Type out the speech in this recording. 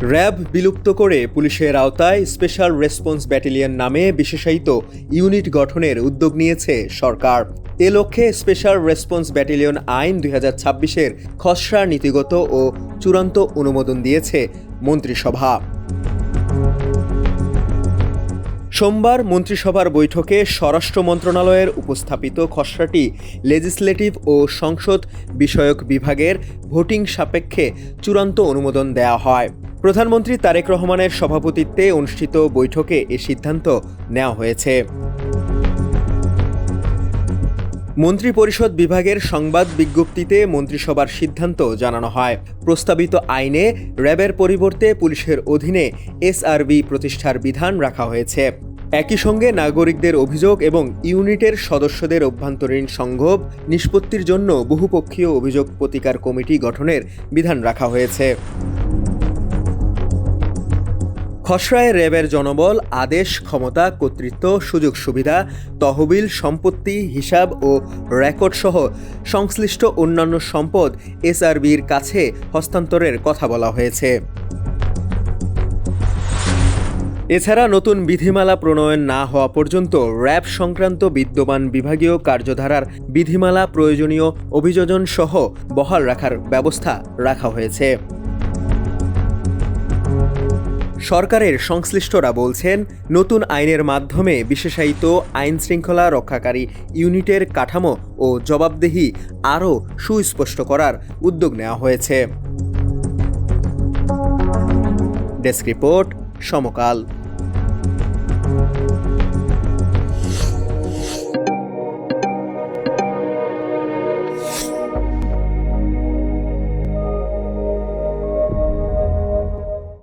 RAB বিলুপ্ত করে পুলিশের আওতায় স্পেশাল রেসপন্স ব্যাটালিয়ন নামে বিশেষায়িত ইউনিট গঠনের উদ্যোগ নিয়েছে সরকার। এ লক্ষ্যে স্পেশাল রেসপন্স ব্যাটালিয়ন আইন ২০২৬-এর খসড়া নীতিগত ও চূড়ান্ত অনুমোদন দিয়েছে মন্ত্রিসভা। সোমবার মন্ত্রিসভার বৈঠকে স্বরাষ্ট্র মন্ত্রণালয়ের উপস্থাপিত খসড়াটি লেজিসলেটিভ ও সংসদ বিষয়ক বিভাগের ভোটিং সাপেক্ষে চূড়ান্ত অনুমোদন দেওয়া হয়। প্রধানমন্ত্রী তারেক রহমানের সভাপতিত্বে অনুষ্ঠিত বৈঠকে এ সিদ্ধান্ত নেওয়া হয়েছে। মন্ত্রিপরিষদ বিভাগের সংবাদ বিজ্ঞপ্তিতে মন্ত্রিসভার সিদ্ধান্ত জানানো হয়। প্রস্তাবিত আইনে র্যাবের পরিবর্তে পুলিশের অধীনে এসআরবি প্রতিষ্ঠার বিধান রাখা হয়েছে। একই সঙ্গে নাগরিকদের অভিযোগ এবং ইউনিটের সদস্যদের অভ্যন্তরীণ সংঘব নিষ্পত্তির জন্য বহুপক্ষীয় অভিযোগ প্রতিকার কমিটি গঠনের বিধান রাখা হয়েছে। খসড়ায় র্যাবের জনবল, আদেশ, ক্ষমতা, কর্তৃত্ব, সুযোগ সুবিধা, তহবিল, সম্পত্তি, হিসাব ও রেকর্ড সহ সংশ্লিষ্ট অন্যান্য সম্পদ এসআরবির কাছে হস্তান্তরের কথা বলা হয়েছে। এছাড়া নতুন বিধিমালা প্রণয়ন না হওয়া পর্যন্ত র্যাব সংক্রান্ত বিদ্যমান বিভাগীয় কার্যধারার বিধিমালা প্রয়োজনীয় অভিযোজন সহ বহাল রাখার ব্যবস্থা রাখা হয়েছে। সরকারের সংশ্লিষ্টরা বলছেন, নতুন আইনের মাধ্যমে বিশেষায়িত আইন শৃঙ্খলা রক্ষাকারী ইউনিটের কাঠামো ও জবাবদিহি আরও সুস্পষ্ট করার উদ্যোগ নেওয়া হয়েছে। ডেস্ক রিপোর্ট, সমকাল।